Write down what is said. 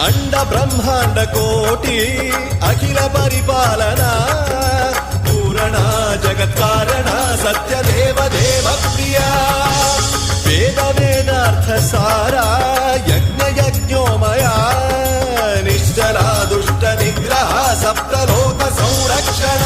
అండ బ్రహ్మాండ కోటి అఖిల పరిపాలన పూరణ జగత్కారణ సత్యదేవ దేవ ప్రియ వేద వేదార్థ సారా యజ్ఞ యజ్ఞోమయా నిశ్చలా దుష్ట నిగ్రహ సప్తలోక సంరక్షణ